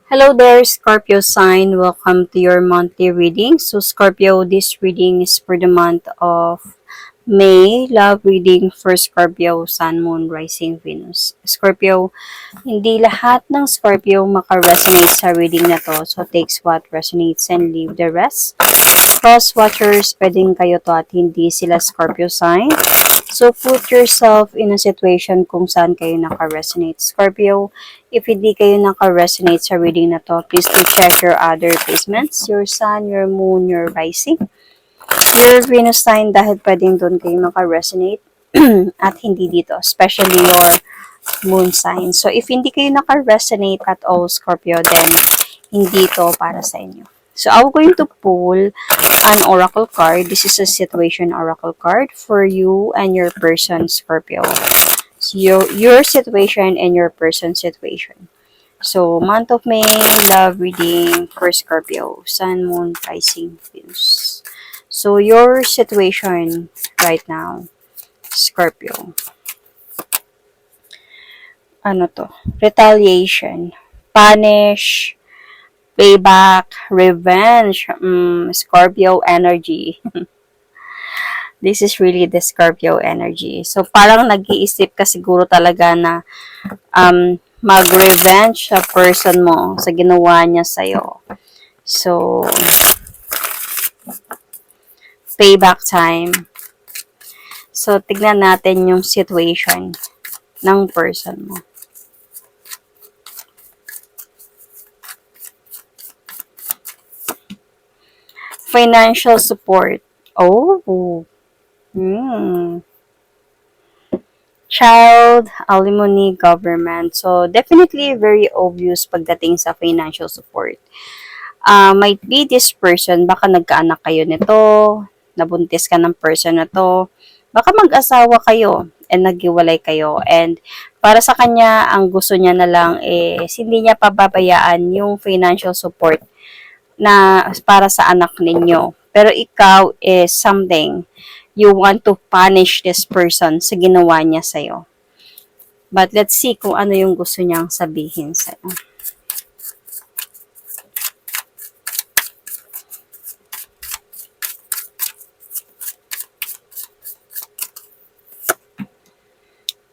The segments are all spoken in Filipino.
Hello there, Scorpio sign. Welcome to your monthly reading. So, Scorpio, this reading is for the month of May. Love reading for Scorpio, Sun, Moon, Rising, Venus. Scorpio, hindi lahat ng Scorpio maka-resonate sa reading na to. So, takes what resonates and leave the rest. Cross watchers, pwedeng kayo to at hindi sila Scorpio sign. So, put yourself in a situation kung saan kayo naka-resonate. Scorpio, if hindi kayo naka-resonate sa reading na to, please do check your other placements, your sun, your moon, your rising, your Venus sign, dahil pwedeng doon kayo maka-resonate at hindi dito, especially your moon sign. So, if hindi kayo naka-resonate at all, Scorpio, then hindi to para sa inyo. So, I'm going to pull an oracle card. This is a situation oracle card for you and your person, Scorpio. So, your situation and your person's situation. So, month of May, love reading for Scorpio, Sun, Moon, Rising, Venus. So, your situation right now, Scorpio. Ano to? Retaliation, punish, payback, revenge, Scorpio energy. This is really the Scorpio energy. So, parang nag-iisip ka siguro talaga na mag-revenge sa person mo sa ginawa niya sa'yo. So, payback time. So, tignan natin yung situation ng person mo. Financial support. Oh. Child, alimony, government. So, definitely very obvious pagdating sa financial support. Might be this person, baka nagkaanak kayo nito, nabuntis ka ng person na to, baka mag-asawa kayo and naghiwalay kayo. And para sa kanya, ang gusto niya na lang is hindi niya pababayaan yung financial support na para sa anak ninyo. Pero ikaw is something you want to punish this person sa ginawa niya sa'yo. But let's see kung ano yung gusto niyang sabihin sa'yo.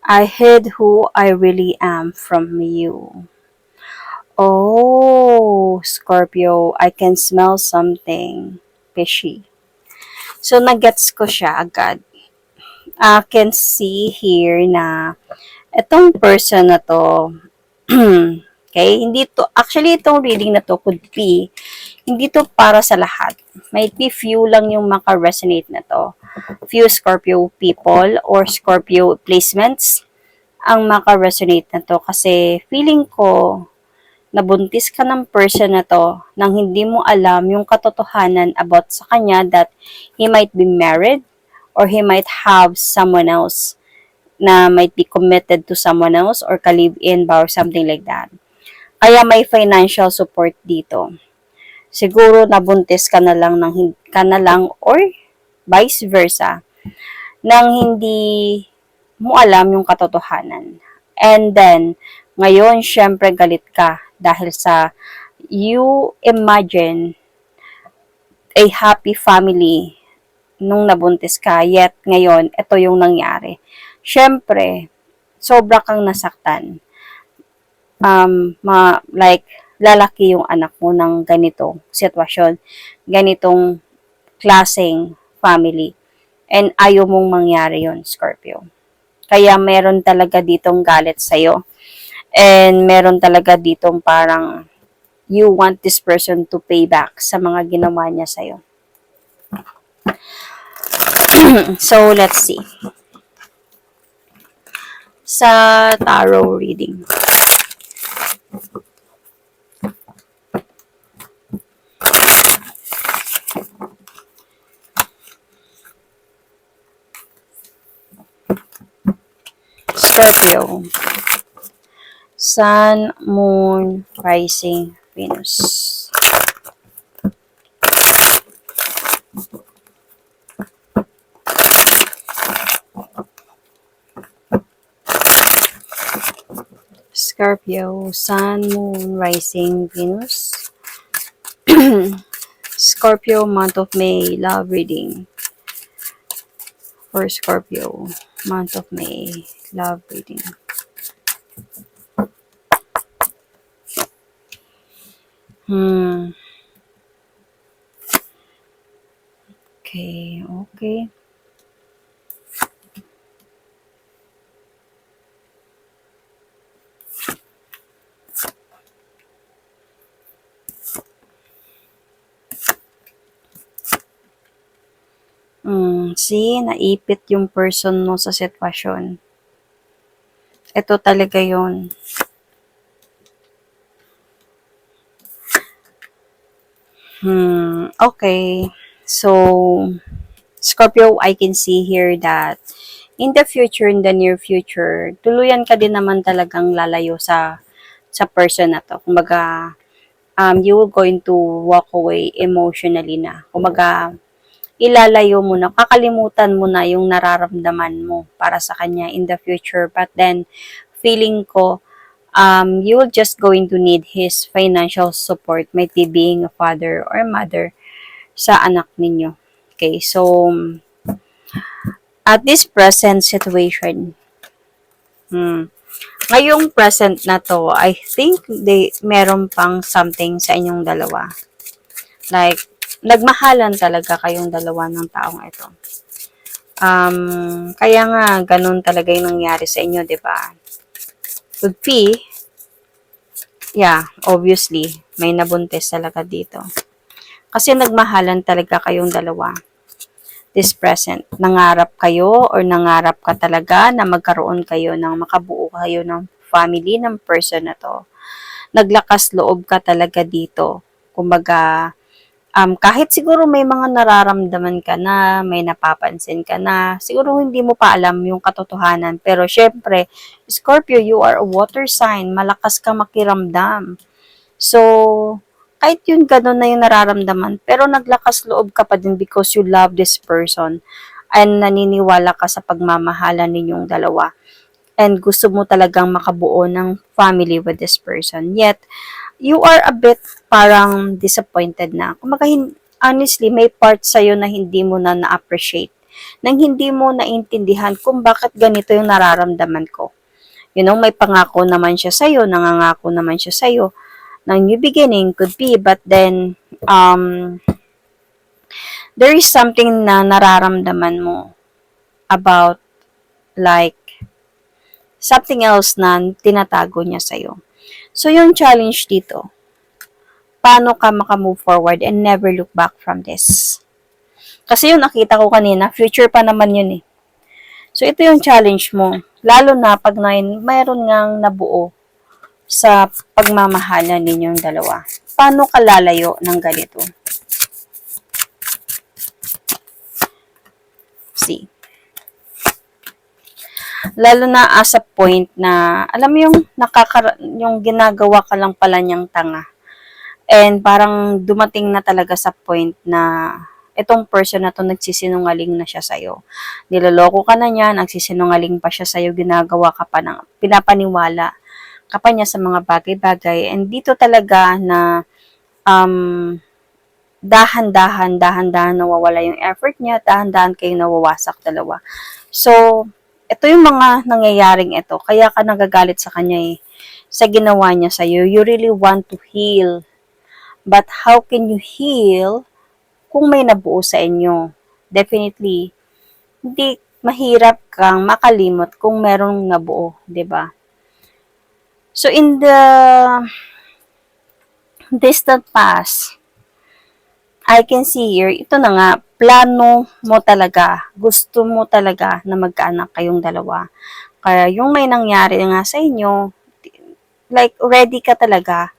I hid who I really am from you. Oh, Scorpio, I can smell something fishy. So, nagets ko siya agad. I can see here na itong person na to, okay, hindi to, actually itong reading na to could be, hindi to para sa lahat. Might be few lang yung maka-resonate na to. Few Scorpio people or Scorpio placements ang maka-resonate na to kasi feeling ko nabuntis ka ng person na to nang hindi mo alam yung katotohanan about sa kanya that he might be married or he might have someone else na might be committed to someone else or ka-live-in ba or something like that. Kaya may financial support dito. Siguro nabuntis ka na lang or vice versa nang hindi mo alam yung katotohanan. And then, ngayon, syempre galit ka dahil sa you imagine a happy family nung nabuntis ka, yet ngayon, ito yung nangyari. Syempre, sobra kang nasaktan. Like, lalaki yung anak mo ng ganitong sitwasyon, ganitong klaseng family. And ayaw mong mangyari yon, Scorpio. Kaya meron talaga ditong galit sa'yo. And meron talaga ditong parang you want this person to pay back sa mga ginawa niya sa'yo. So, let's see. Sa tarot reading. Scorpio. Sun, Moon, Rising, Venus. Scorpio, Sun, Moon, Rising, Venus. Scorpio, month of May, love reading. For Scorpio, month of May, love reading. Okay, okay. See, naipit yung person mo sa sitwasyon. Ito talaga yon. Okay. So, Scorpio, I can see here that in the future, in the near future, tuluyan ka din naman talagang lalayo sa person na to. Kumbaga, you will going to walk away emotionally na. Kumbaga, ilalayo mo na, kakalimutan mo na yung nararamdaman mo para sa kanya in the future. But then, feeling ko, you will just going to need his financial support, might be being a father or mother sa anak ninyo. Okay, so, at this present situation, ngayong present na to, I think meron pang something sa inyong dalawa. Like, nagmahalan talaga kayong dalawa ng taong ito. Kaya nga, ganun talaga yung nangyari sa inyo, di ba? Could be, yeah, obviously, may nabuntis talaga dito. Kasi nagmahalan talaga kayong dalawa. This present, nangarap kayo or nangarap ka talaga na magkaroon kayo ng makabuo kayo ng family ng person na to. Naglakas loob ka talaga dito. Kumbaga, kahit siguro may mga nararamdaman ka na, may napapansin ka na, siguro hindi mo pa alam yung katotohanan. Pero syempre, Scorpio, you are a water sign. Malakas ka makiramdam. So, kahit yun gano'n na yung nararamdaman, pero naglakas loob ka pa din because you love this person and naniniwala ka sa pagmamahalan ninyong dalawa and gusto mo talagang makabuo ng family with this person. Yet, you are a bit parang disappointed na. Kumbaga, honestly, may part sa'yo na hindi mo na na-appreciate, nang hindi mo naintindihan kung bakit ganito yung nararamdaman ko. You know, may pangako naman siya sa'yo, nangangako naman siya sa'yo, ng new beginning could be, but then, there is something na nararamdaman mo about, like, something else na tinatago niya sa'yo. So, yung challenge dito, paano ka makamove forward and never look back from this? Kasi yung nakita ko kanina, future pa naman yun eh. So, ito yung challenge mo. Lalo na pag mayroon ngang nabuo sa pagmamahalan ninyong dalawa. Paano ka lalayo ng ganito? See. Lalo na as a point na, alam mo yung yung ginagawa ka lang pala niyang tanga. And parang dumating na talaga sa point na itong person na to nagsisinungaling na siya sa'yo. Niloloko ka na niya, nagsisinungaling pa siya sa'yo, ginagawa ka pa ng, pinapaniwala ka pa niya sa mga bagay-bagay. And dito talaga na dahan-dahan nawawala yung effort niya, dahan-dahan kayong nawawasak dalawa. So, ito yung mga nangyayaring ito. Kaya ka nagagalit sa kanya eh. Sa ginawa niya sa'yo. You really want to heal. But how can you heal kung may nabuo sa inyo? Definitely, hindi mahirap kang makalimot kung merong nabuo, 'di ba? So in the distant past, I can see here, ito na nga, plano mo talaga, gusto mo talaga na magkaanak kayong dalawa. Kaya yung may nangyari nga sa inyo, like ready ka talaga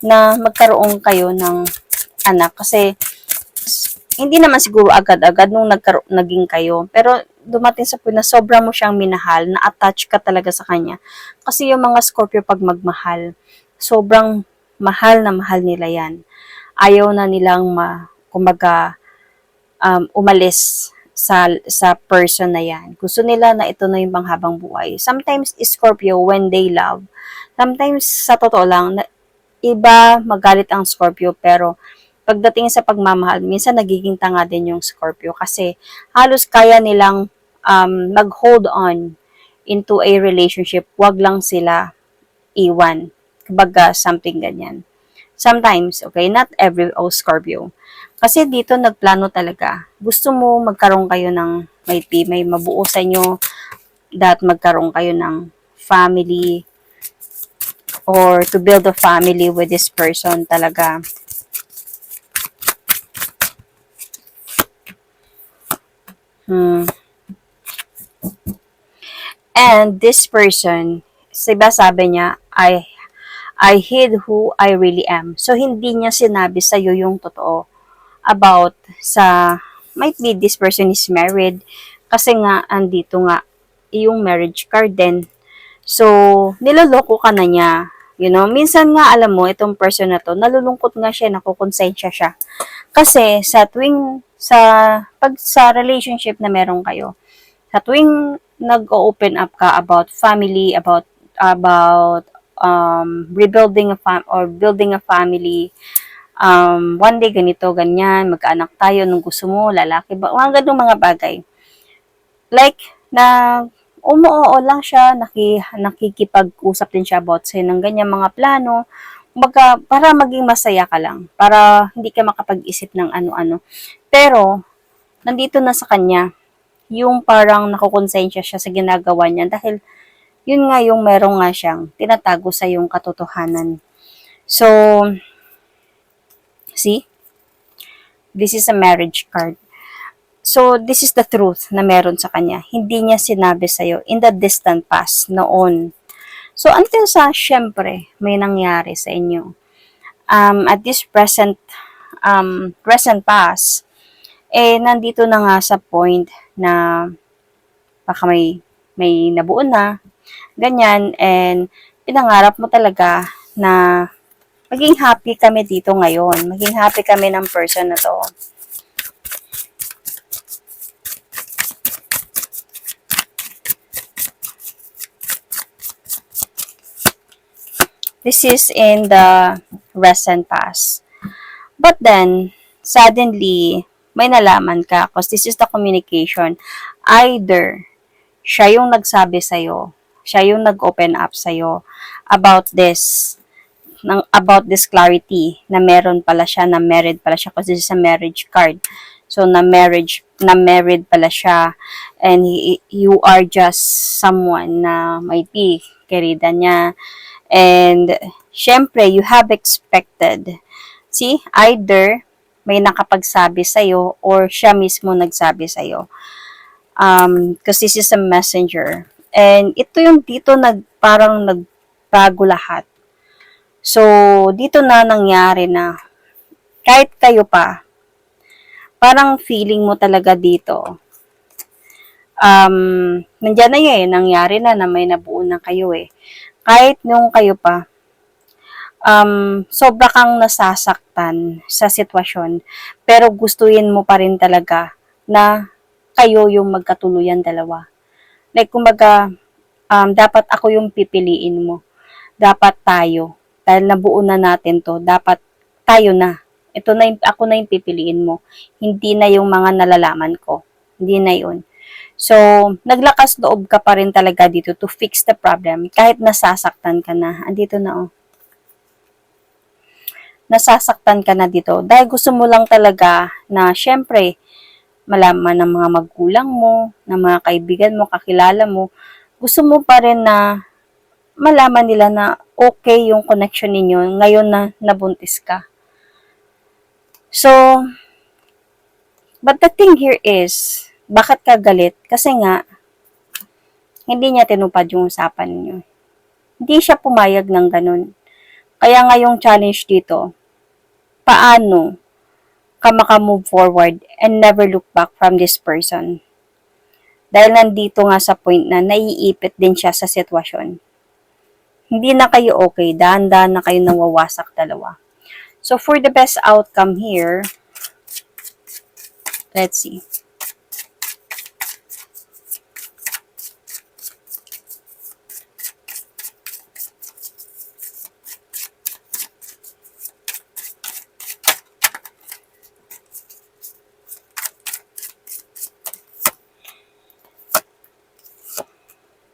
na magkaroon kayo ng anak kasi hindi naman siguro agad-agad nung naging kayo. Pero dumating sa point na sobra mo siyang minahal, na-attach ka talaga sa kanya. Kasi yung mga Scorpio pag magmahal, sobrang mahal na mahal nila yan. Ayaw na nilang kumbaga, umalis sa person na yan. Gusto nila na ito na yung panghabang buhay. Sometimes, Scorpio, when they love, Sometimes, sa totoo lang, iba magalit ang Scorpio, pero pagdating sa pagmamahal, minsan nagiging tanga din yung Scorpio kasi halos kaya nilang mag-hold on into a relationship, wag lang sila iwan. Kumbaga, something ganyan. Sometimes, okay, not every Scorpio. Kasi dito nagplano talaga. Gusto mo magkaroon kayo ng may mabuo sa inyo, that magkaroon kayo ng family or to build a family with this person talaga. Hmm. And this person, diba sabi niya, I hid who I really am. So, hindi niya sinabi sa'yo yung totoo about sa, might be this person is married, kasi nga, andito nga, yung marriage card din. So, niloloko ka na niya. You know, minsan nga, alam mo, itong person na to, nalulungkot nga siya, nakukonsensya siya. Kasi, pag sa relationship na meron kayo, sa tuwing nag-open up ka about family, about rebuilding or building a family, one day ganito, ganyan, magkaanak tayo, nung gusto mo, lalaki ba, mga ganung mga bagay. Like, na umuoo lang siya, nakikipag-usap din siya about sa'yo ng ganyan mga plano, para maging masaya ka lang, para hindi ka makapag-isip ng ano-ano. Pero, nandito na sa kanya, yung parang nakukonsensya siya sa ginagawa niya dahil yun nga yung meron nga siyang tinatago sa yung katotohanan. So, see? This is a marriage card. So, this is the truth na meron sa kanya. Hindi niya sinabi sa'yo in the distant past, noon. So, until sa, syempre, may nangyari sa inyo. At this present past, nandito na nga sa point na baka may nabuo na, ganyan, and pinangarap mo talaga na maging happy kami dito ngayon. Maging happy kami ng person na to. This is in the recent past. But then, suddenly, may nalaman ka because this is the communication. Either, siya yung nagsabi sa'yo, siya yung nag-open up sa'yo about this clarity na meron pala siya, na married pala siya kasi this is a marriage card. So, na married pala siya, and you are just someone na might be kerida niya. And, syempre, you have expected. See, either may nakapagsabi sa'yo or siya mismo nagsabi sa'yo. Because this is a messenger. And ito yung dito parang nagbago lahat. So, dito na nangyari na kahit kayo pa, parang feeling mo talaga dito, nandyan na yun, nangyari na may nabuo na kayo eh. Kahit nung kayo pa, sobra kang nasasaktan sa sitwasyon, pero gustuin mo pa rin talaga na kayo yung magkatuluyan dalawa. Like, kumbaga, dapat ako yung pipiliin mo. Dapat tayo. Dahil nabuo na natin to, dapat tayo na. Ako na yung pipiliin mo. Hindi na yung mga nalalaman ko. Hindi na yun. So, naglakas loob ka pa rin talaga dito to fix the problem. Kahit nasasaktan ka na. Andito na oh. Nasasaktan ka na dito. Dahil gusto mo lang talaga na, syempre, malaman ng mga magulang mo, ng mga kaibigan mo, kakilala mo, gusto mo pa rin na malaman nila na okay yung connection ninyo ngayon na nabuntis ka. So, but the thing here is, bakit ka galit? Kasi nga, hindi niya tinupad yung usapan niyo. Hindi siya pumayag ng ganun. Kaya nga yung challenge dito, paano ka maka-move forward and never look back from this person? Dahil nandito nga sa point na naiipit din siya sa sitwasyon. Hindi na kayo okay, dahan-dahan na kayo nawawasak dalawa. So, for the best outcome here, let's see.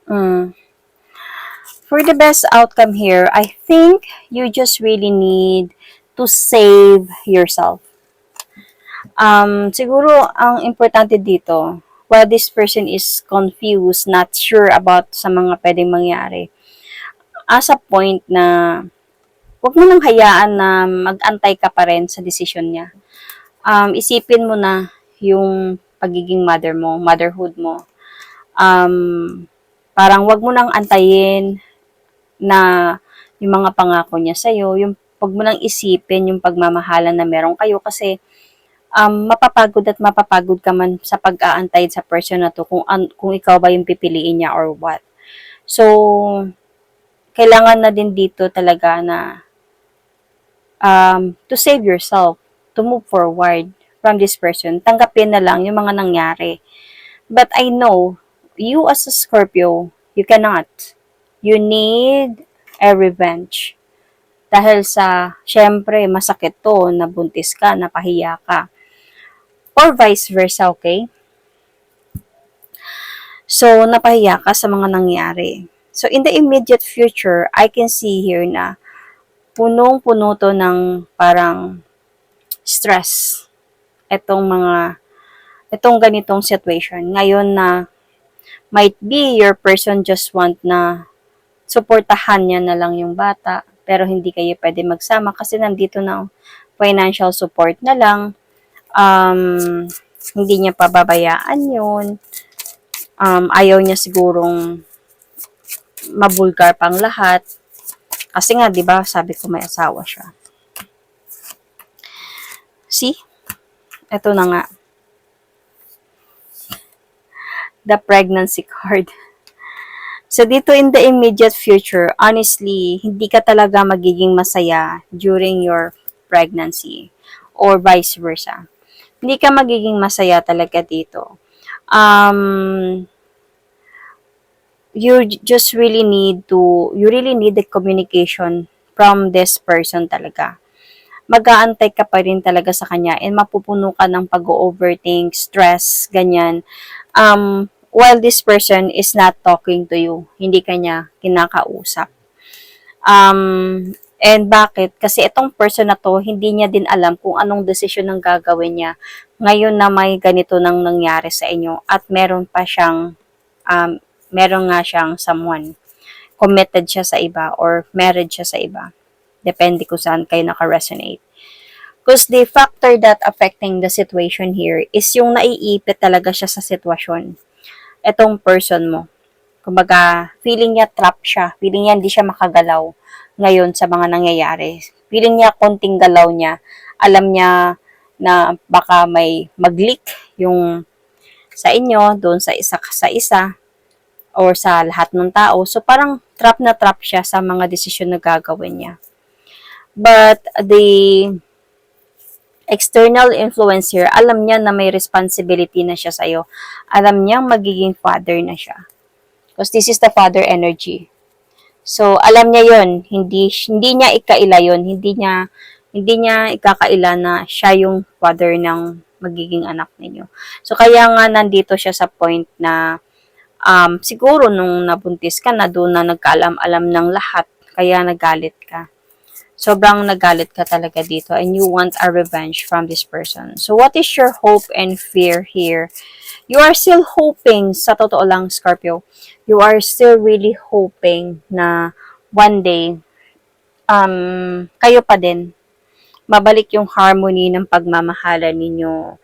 Mm. For the best outcome here, I think you just really need to save yourself. Siguro, ang importante dito, while this person is confused, not sure about sa mga pwedeng mangyari, as a point na huwag mo nang hayaan na mag-antay ka pa rin sa desisyon niya. Isipin mo na yung pagiging mother mo, motherhood mo. Parang wag mo nang antayin na yung mga pangako niya sa'yo, yung wag mo nang isipin yung pagmamahalan na meron kayo kasi mapapagod at mapapagod ka man sa pag-aantay sa person na to kung ikaw ba yung pipiliin niya or what. So, kailangan na din dito talaga na to save yourself, to move forward from this person. Tanggapin na lang yung mga nangyari. But I know, you as a Scorpio, you cannot. You need a revenge. Dahil sa, syempre, masakit to, nabuntis ka, napahiya ka. Or vice versa, okay? So, napahiya ka sa mga nangyari. So, in the immediate future, I can see here na punong-puno to ng parang stress. Itong ganitong situation. Ngayon na might be your person just want na suportahan niya na lang yung bata, pero hindi kayo pwede magsama kasi nandito na financial support na lang. Hindi niya pababayaan yun. Ayaw niya sigurong mabulgar pang lahat. Kasi nga, di ba, sabi ko may asawa siya. See? Ito na nga. The pregnancy card. So, dito in the immediate future, honestly, hindi ka talaga magiging masaya during your pregnancy or vice versa. Hindi ka magiging masaya talaga dito. You really need the communication from this person talaga. Mag-aantay ka pa rin talaga sa kanya and mapupuno ka ng pag-overthink, stress, ganyan. While this person is not talking to you, hindi ka niya kinakausap. And bakit? Kasi itong person na to, hindi niya din alam kung anong desisyon ang gagawin niya ngayon na may ganito nang nangyari sa inyo at meron nga siyang someone. Committed siya sa iba or married siya sa iba. Depende kung saan kayo naka-resonate. Because the factor that affecting the situation here is yung naiipit talaga siya sa sitwasyon. Etong person mo. Kumbaga, feeling niya trap siya. Feeling niya hindi siya makagalaw ngayon sa mga nangyayari. Feeling niya konting galaw niya. Alam niya na baka may mag-leak yung sa inyo, doon sa isa, or sa lahat ng tao. So, parang trap na trap siya sa mga desisyon na gagawin niya. But, the external influence here, alam niya na may responsibility na siya sa'yo. Alam niya magiging father na siya. Because this is the father energy. So, alam niya yon, hindi niya ikaila yon, hindi niya ikakaila na siya yung father ng magiging anak ninyo. So, kaya nga nandito siya sa point na siguro nung nabuntis ka na doon na nagkaalam-alam ng lahat, kaya nagalit ka. Sobrang nagalit ka talaga dito and you want a revenge from this person. So, what is your hope and fear here? You are still hoping, sa totoo lang, Scorpio, you are still really hoping na one day, kayo pa din, mabalik yung harmony ng pagmamahalan ninyo,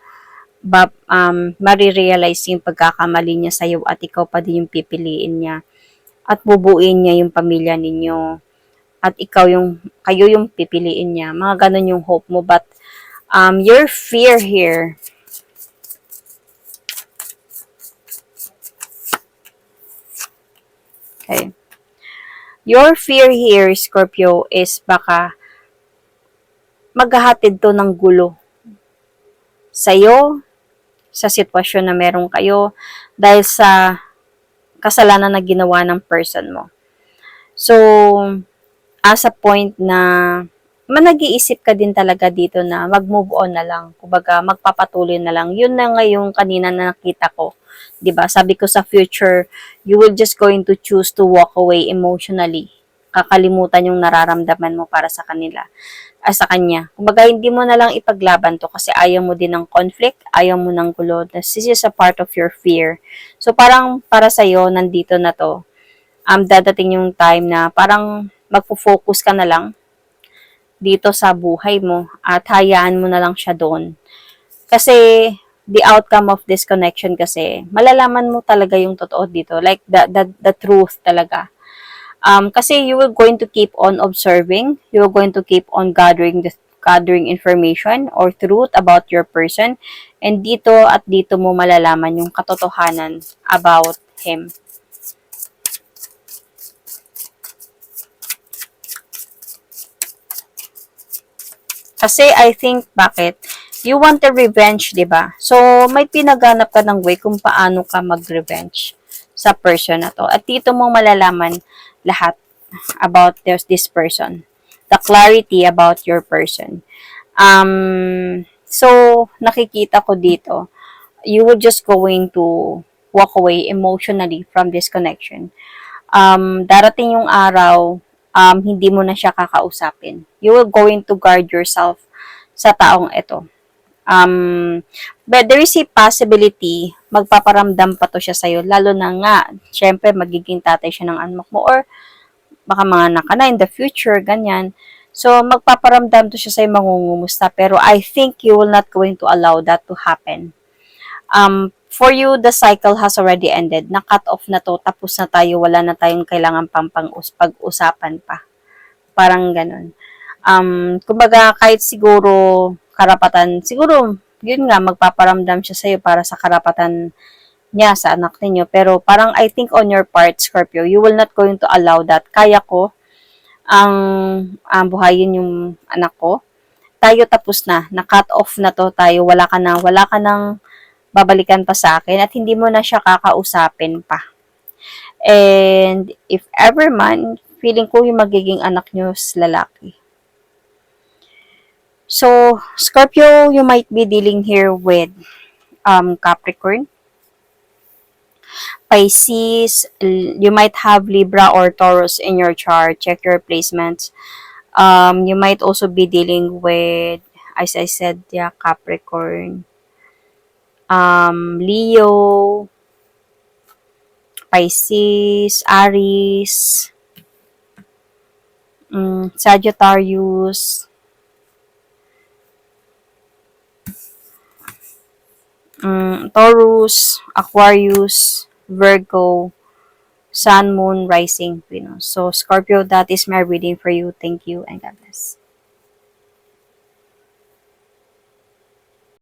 marirealize yung pagkakamali niya sa'yo at ikaw pa din yung pipiliin niya at bubuin niya yung pamilya ninyo at kayo yung pipiliin niya. Mga ganun yung hope mo. But, your fear here, okay, your fear here, Scorpio, is baka maghahatid to ng gulo sa'yo, sa sitwasyon na meron kayo, dahil sa kasalanan na ginawa ng person mo. So, as a point na nag-iisip ka din talaga dito na mag-move on na lang. Kumbaga, magpapatuloy na lang. Yun na nga yung kanina na nakita ko. 'Di ba? Sabi ko sa future, you will just going to choose to walk away emotionally. Kakalimutan yung nararamdaman mo para sa kanila. Sa kanya. Kumbaga, hindi mo na lang ipaglaban to kasi ayaw mo din ng conflict, ayaw mo ng gulo. This is a part of your fear. So, parang para sa'yo, nandito na to. Dadating yung time na parang magpo-focus ka na lang dito sa buhay mo at hayaan mo na lang siya doon. Kasi the outcome of this connection kasi malalaman mo talaga yung totoo dito, like the truth talaga. Kasi you will going to keep on observing, you will going to keep on gathering information or truth about your person, and dito at dito mo malalaman yung katotohanan about him. Kasi I think, bakit? You want a revenge, di ba? So, may pinaganap ka ng way kung paano ka mag-revenge sa person na to. At dito mo malalaman lahat about this person. The clarity about your person. So, nakikita ko dito, you will just going to walk away emotionally from this connection. Darating yung araw, hindi mo na siya kakausapin. You will going to guard yourself sa taong ito. But there is a possibility, magpaparamdam pa to siya sa'yo, lalo na nga, syempre, magiging tatay siya ng anak mo, or baka mga anak ka na in the future, ganyan. So, magpaparamdam to siya sa'yo, mangungumusta, pero I think you will not going to allow that to happen. For you, the cycle has already ended. Na-cut off na to, tapos na tayo, wala na tayong kailangan pag-usapan pa. Parang ganun. Kumbaga, kahit siguro, karapatan, siguro, yun nga, magpaparamdam siya sa'yo para sa karapatan niya sa anak ninyo. Pero parang I think on your part, Scorpio, you will not going to allow that. Kaya ko, buhayin yung anak ko. Tayo tapos na cut off na to tayo, wala ka nang babalikan pa sa akin at hindi mo na siya kakausapin pa. And if ever man, feeling ko yung magiging anak nyo is lalaki. So, Scorpio, you might be dealing here with Capricorn, Pisces, you might have Libra or Taurus in your chart. Check your placements. You might also be dealing with, as I said, yeah, Capricorn, Leo, Pisces, Aries, Sagittarius, Taurus, Aquarius, Virgo, Sun, Moon, Rising, Venus. So, Scorpio, that is my reading for you. Thank you and God bless.